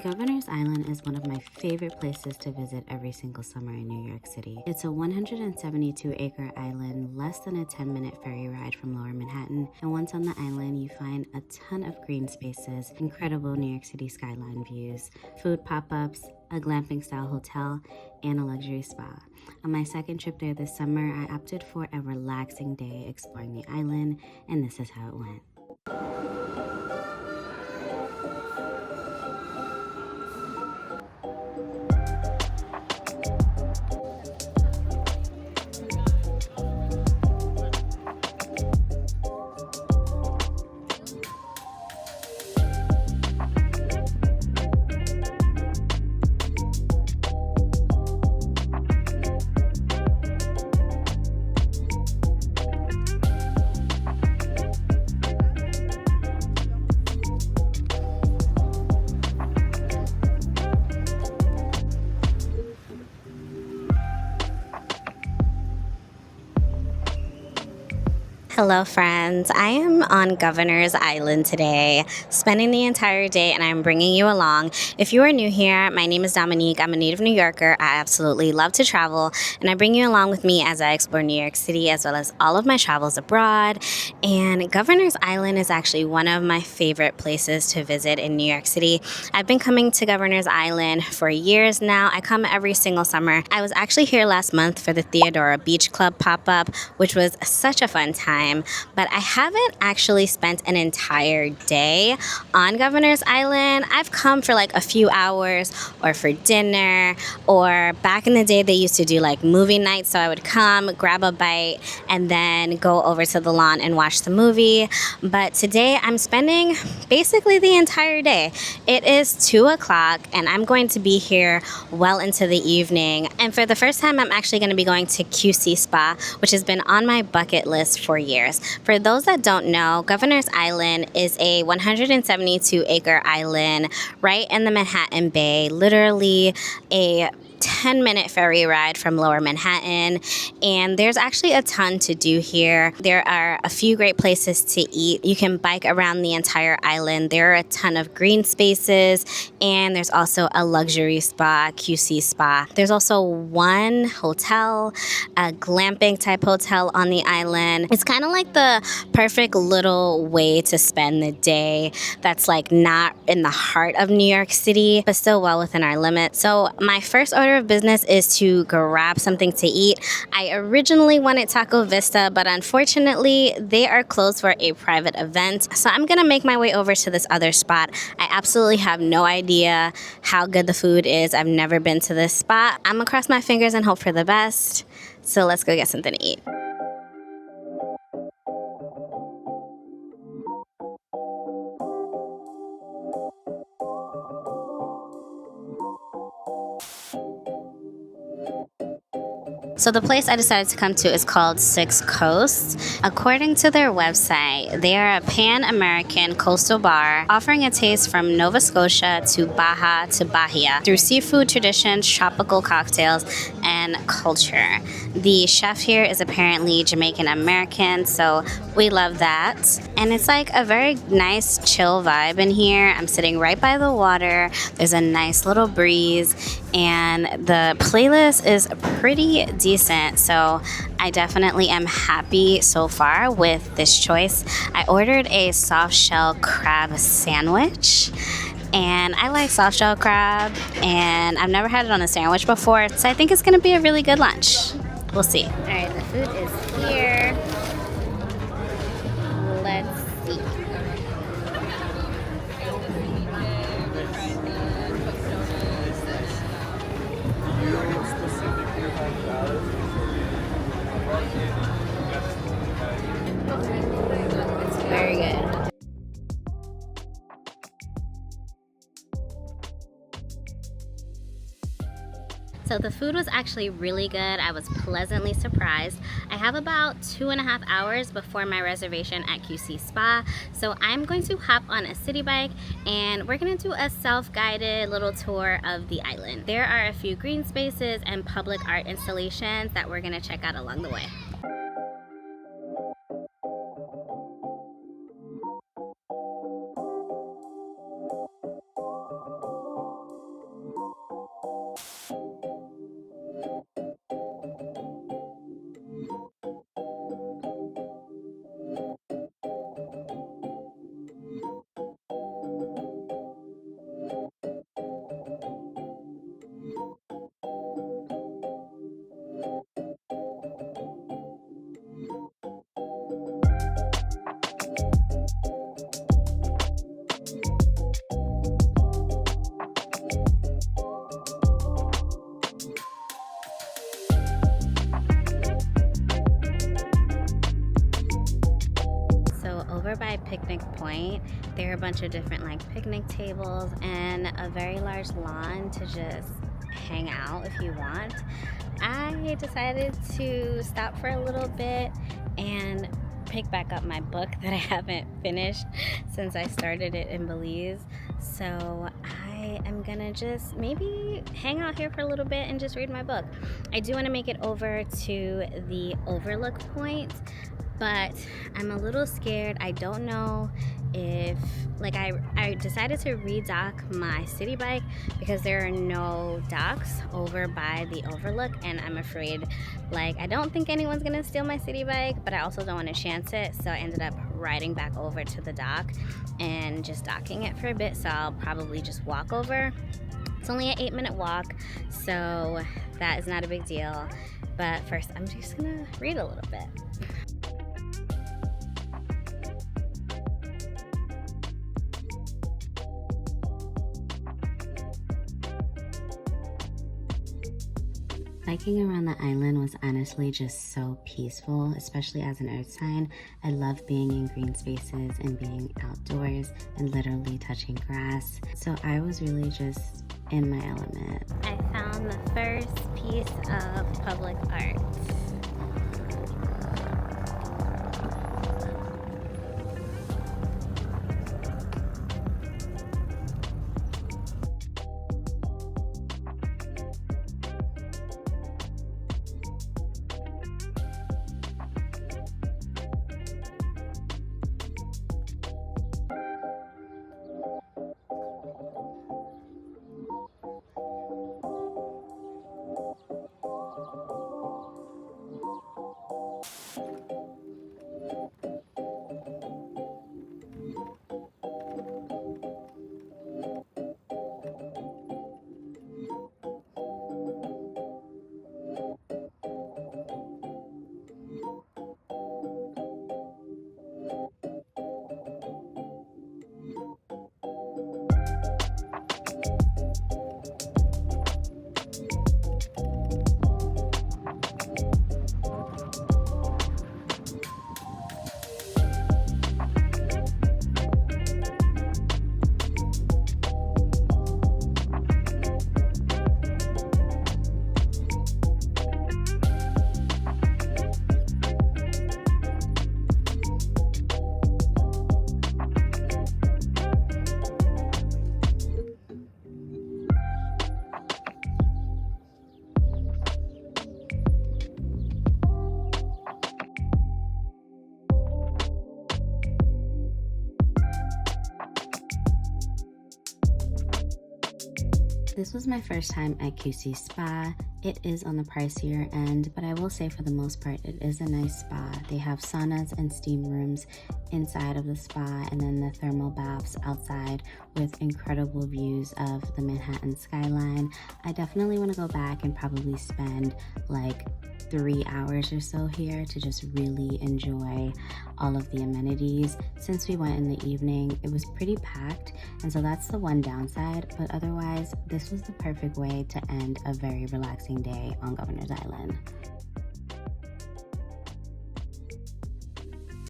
Governor's Island is one of my favorite places to visit every single summer in New York City. It's a 172-acre island, less than a 10-minute ferry ride from Lower Manhattan, and once on the island, you find a ton of green spaces, incredible New York City skyline views, food pop-ups, a glamping-style hotel, and a luxury spa. On my second trip there this summer, I opted for a relaxing day exploring the island, and this is how it went. Hello friends, I am on Governor's Island today, spending the entire day, and I'm bringing you along. If you are new here, my name is Dominique. I'm a native New Yorker. I absolutely love to travel, and I bring you along with me as I explore New York City as well as all of my travels abroad. And Governor's Island is actually one of my favorite places to visit in New York City. I've been coming to Governor's Island for years now. I come every single summer. I was actually here last month for the Theodora Beach Club pop-up, which was such a fun time. But I haven't actually spent an entire day on Governor's Island. I've come for like a few hours or for dinner, or back in the day they used to do like movie nights, so I would come, grab a bite, and then go over to the lawn and watch the movie. But today I'm spending basically the entire day. It is 2 o'clock and I'm going to be here well into the evening. And for the first time, I'm actually going to be going to QC Spa, which has been on my bucket list for years. For those that don't know, Governor's Island is a 172-acre island right in the Manhattan Bay, literally a 10-minute ferry ride from Lower Manhattan, and there's actually a ton to do here. There are a few great places to eat. You can bike around the entire island. There are a ton of green spaces, and there's also a luxury spa, QC Spa. There's also one hotel, a glamping type hotel on the island. It's kind of like the perfect little way to spend the day that's like not in the heart of New York City, but still well within our limits. So my first order of business is to grab something to eat. I originally wanted Taco Vista, but unfortunately they are closed for a private event. So I'm gonna make my way over to this other spot. I absolutely have no idea how good the food is. I've never been to this spot. I'm gonna cross my fingers and hope for the best. So let's go get something to eat. So the place I decided to come to is called Six Coasts. According to their website, they are a Pan-American coastal bar offering a taste from Nova Scotia to Baja to Bahia through seafood traditions, tropical cocktails, and culture. The chef here is apparently Jamaican American, so we love that. And it's like a very nice chill vibe in here. I'm sitting right by the water. There's a nice little breeze, and the playlist is pretty decent, so I definitely am happy so far with this choice. I ordered a soft shell crab sandwich, and I like soft shell crab, and I've never had it on a sandwich before, so I think it's gonna be a really good lunch. We'll see. All right, the food is here. Let's see. It's very good. So the food was actually really good. I was pleasantly surprised. I have about 2.5 hours before my reservation at QC Spa. So I'm going to hop on a Citi Bike and we're gonna do a self-guided little tour of the island. There are a few green spaces and public art installations that we're gonna check out along the way. point. There are a bunch of different like picnic tables and a very large lawn to just hang out if you want. I decided to stop for a little bit and pick back up my book that I haven't finished since I started it in Belize. So I am gonna just maybe hang out here for a little bit and just read my book. I do want to make it over to the overlook point, but I'm a little scared. I don't know if, like, I decided to redock my Citi Bike because there are no docks over by the overlook, and I'm afraid, like, I don't think anyone's gonna steal my Citi Bike, but I also don't want to chance it, so I ended up riding back over to the dock and just docking it for a bit. So I'll probably just walk over. It's only an 8-minute walk, so that is not a big deal. But first, I'm just gonna read a little bit. Biking around the island was honestly just so peaceful, especially as an earth sign. I love being in green spaces and being outdoors and literally touching grass. So I was really just in my element. I found the first piece of public art. This was my first time at QC Spa. It is on the pricier end, but I will say for the most part, it is a nice spa. They have saunas and steam rooms inside of the spa, and then the thermal baths outside with incredible views of the Manhattan skyline. I definitely want to go back and probably spend like 3 hours or so here to just really enjoy all of the amenities. Since we went in the evening, it was pretty packed, and so that's the one downside, but otherwise this was the perfect way to end a very relaxing day on Governor's Island.